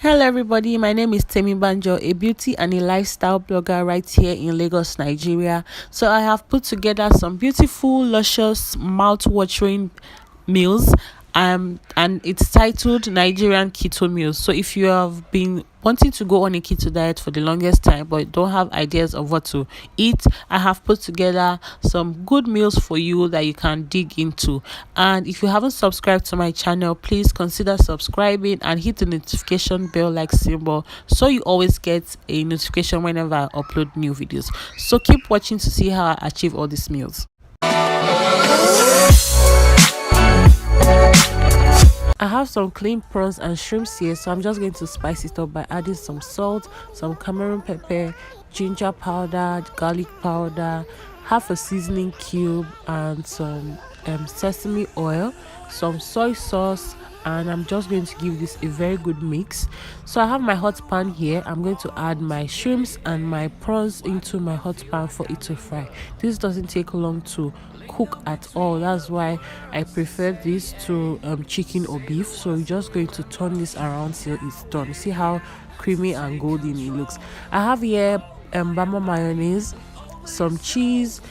Hello everybody, my name is Temmybanjo, a beauty and a lifestyle blogger right here in Lagos, Nigeria. So I have put together some beautiful, luscious, mouth-watering meals and it's titled Nigerian keto meals. So if you have been wanting to go on a keto diet for the longest time but don't have ideas of what to eat, I have put together some good meals for you that you can dig into. And if you haven't subscribed to my channel, please consider subscribing and hit the notification bell like symbol so you always get a notification whenever I upload new videos. So keep watching to see how I achieve all these meals. I have some clean prawns and shrimps here, so I'm just going to spice it up by adding some salt, some Cameroon pepper, ginger powder, garlic powder, half a seasoning cube, and some sesame oil, some soy sauce, and I'm just going to give this a very good mix. So I have my hot pan here. I'm going to add my shrimps and my prawns into my hot pan for it to fry. This doesn't take long to cook at all. That's why I prefer this to chicken or beef. So we're just going to turn this around till it's done. See how creamy and golden it looks. I have here bama mayonnaise, some cheese,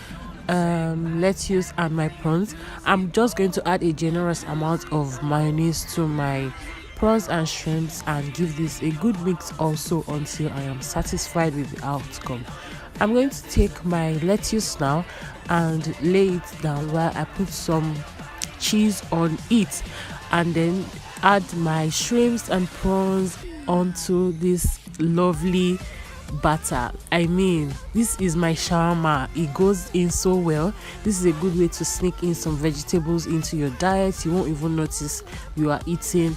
lettuce, and my prawns. I'm just going to add a generous amount of mayonnaise to my prawns and shrimps and give this a good mix also until I am satisfied with the outcome. I'm going to take my lettuce now and lay it down while I put some cheese on it, and then add my shrimps and prawns onto this lovely batter. I mean, this is my shawarma. It goes in so well. This is a good way to sneak in some vegetables into your diet. You won't even notice you are eating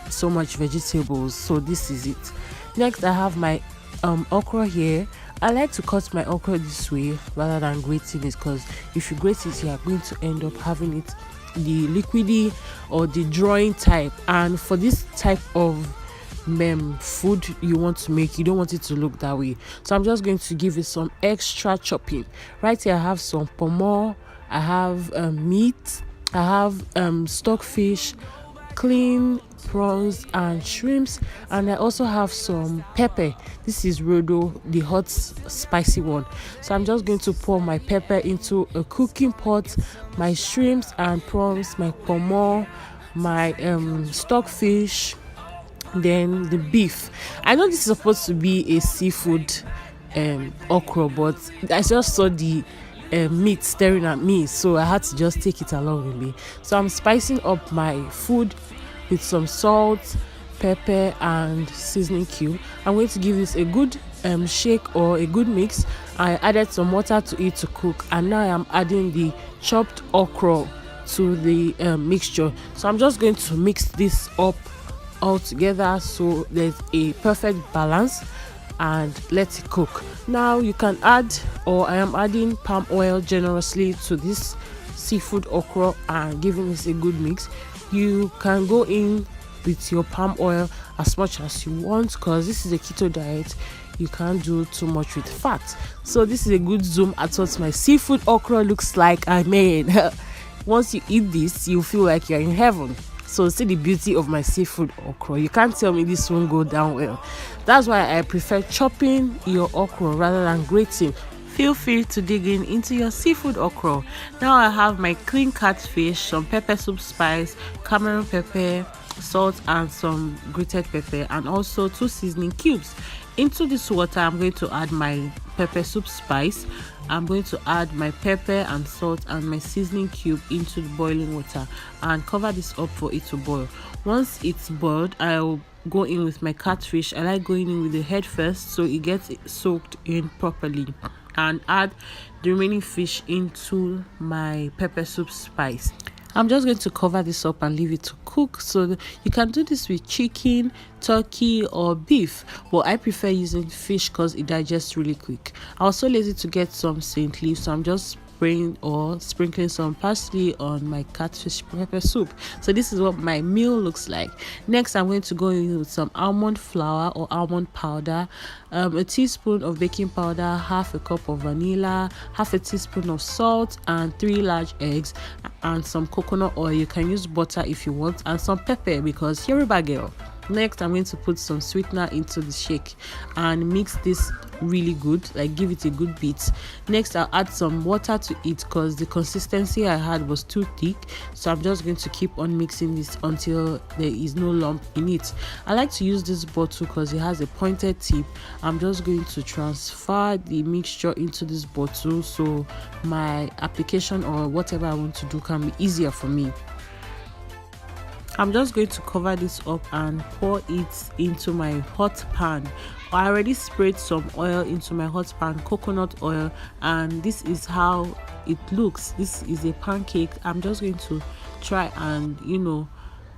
so much vegetables. So this is it. Next, I have my okra here. I like to cut my okra this way rather than grating it, because if you grate it, you are going to end up having it the liquidy or the drawing type. And for this type of food you want to make, you don't want it to look that way. So I'm just going to give it some extra chopping. Right here I have some pomo, I have meat, I have stockfish, clean prawns and shrimps, and I also have some pepper. This is rodo, the hot spicy one. So I'm just going to pour my pepper into a cooking pot, my shrimps and prawns, my pomo, my stockfish, then the beef. I know this is supposed to be a seafood okra, but I just saw the meat staring at me, so I had to just take it along with me. So I'm spicing up my food with some salt, pepper, and seasoning cube. I'm going to give this a good shake or a good mix. I added some water to it to cook, and now I am adding the chopped okra to the mixture. So I'm just going to mix this up all together so there's a perfect balance, and let it cook. Now you can add, or I am adding palm oil generously to this seafood okra and giving this a good mix. You can go in with your palm oil as much as you want, because this is a keto diet. You can't do too much with fat. So this is a good zoom at what my seafood okra looks like. I mean, once you eat this, you feel like you're in heaven. So see the beauty of my seafood okra. You can't tell me this won't go down well. That's why I prefer chopping your okra rather than grating. Feel free to dig into your seafood okra. Now I have my clean catfish, some pepper soup spice, Cameroon pepper, salt, and some grated pepper, and also 2 seasoning cubes. Into this water, I'm going to add my pepper soup spice. I'm going to add my pepper and salt and my seasoning cube into the boiling water and cover this up for it to boil. Once it's boiled, I'll go in with my catfish. I like going in with the head first so it gets soaked in properly, and add the remaining fish into my pepper soup spice. I'm just going to cover this up and leave it to cook. So you can do this with chicken, turkey, or beef, but I prefer using fish because it digests really quick. I was so lazy to get some saint leaf, so I'm just spraying or sprinkling some parsley on my catfish pepper soup. So this is what my meal looks like. Next, I'm going to go in with some almond flour or almond powder, a teaspoon of baking powder, half a cup of vanilla, half a teaspoon of salt, and 3 large eggs, and some coconut oil. You can use butter if you want, and some pepper because you're a bad girl. Next, I'm going to put some sweetener into the shake and mix this really good, like give it a good beat. Next, I'll add some water to it because the consistency I had was too thick, so I'm just going to keep on mixing this until there is no lump in it. I like to use this bottle because it has a pointed tip. I'm just going to transfer the mixture into this bottle so my application or whatever I want to do can be easier for me. I'm just going to cover this up and pour it into my hot pan. I already sprayed some oil into my hot pan, coconut oil, and this is how it looks. This is a pancake. I'm just going to try and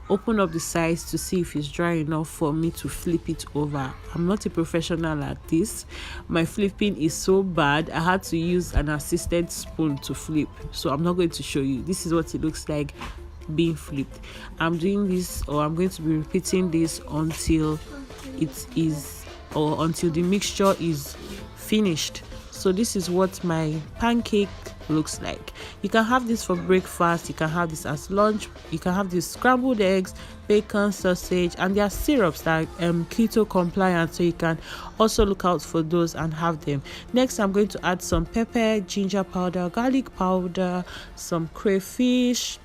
open up the sides to see if it's dry enough for me to flip it over. I'm not a professional at this. My flipping is so bad. I had to use an assisted spoon to flip, so I'm not going to show you. This is what it looks like being flipped. I'm doing this, or I'm going to be repeating this until until the mixture is finished. So this is what my pancake looks like. You can have this for breakfast, you can have this as lunch, you can have this scrambled eggs, bacon, sausage, and there are syrups that are keto compliant, so you can also look out for those and have them. Next, I'm going to add some pepper, ginger powder, garlic powder, some crayfish,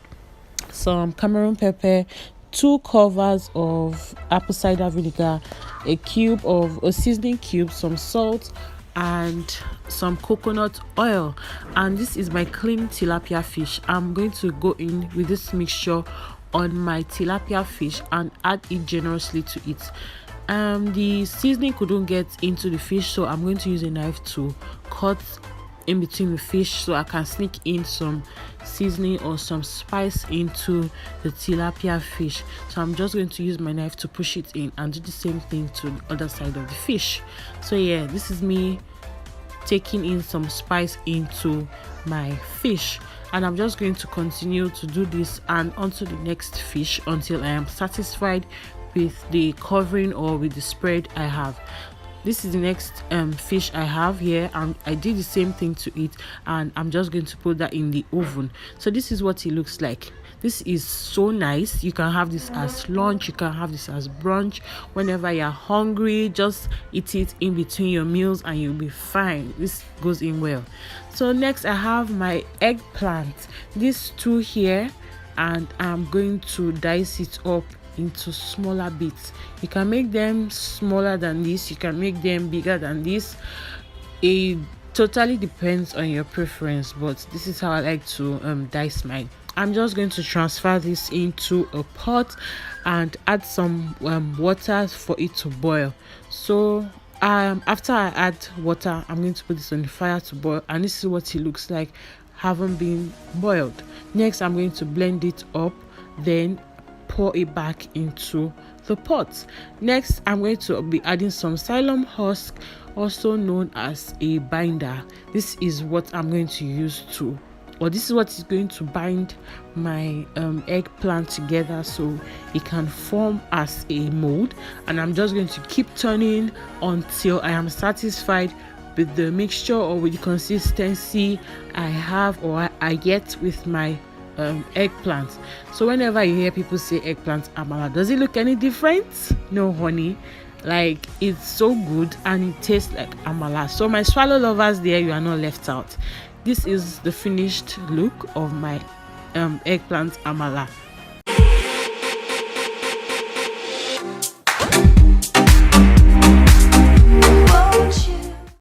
some Cameroon pepper, 2 covers of apple cider vinegar, a seasoning cube, some salt, and some coconut oil. And this is my clean tilapia fish. I'm going to go in with this mixture on my tilapia fish and add it generously to it. The seasoning couldn't get into the fish, so I'm going to use a knife to cut in between the fish so I can sneak in some seasoning or some spice into the tilapia fish. So I'm just going to use my knife to push it in and do the same thing to the other side of the fish. So yeah, this is me taking in some spice into my fish, and I'm just going to continue to do this and onto the next fish until I am satisfied with the covering or with the spread I have. This is the next fish I have here, and I did the same thing to it, and I'm just going to put that in the oven. So this is what it looks like. This is so nice. You can have this as lunch, you can have this as brunch. Whenever you're hungry, just eat it in between your meals and you'll be fine. This goes in well. So next, I have my eggplant. These two here, and I'm going to dice it up into smaller bits. You can make them smaller than this, you can make them bigger than this. It totally depends on your preference, but this is how I like to dice mine. I'm just going to transfer this into a pot and add some water for it to boil. So after I add water, I'm going to put this on the fire to boil, and this is what it looks like having been boiled. Next, I'm going to blend it up, then pour it back into the pot. Next, I'm going to be adding some psyllium husk, also known as a binder. This is what I'm going to use this is what is going to bind my eggplant together so it can form as a mold, and I'm just going to keep turning until I am satisfied with the mixture or with the consistency I have or I get with my eggplant. So whenever you hear people say eggplant amala, does it look any different? No, honey. Like, it's so good and it tastes like amala. So my swallow lovers there, you are not left out. This is the finished look of my eggplant amala.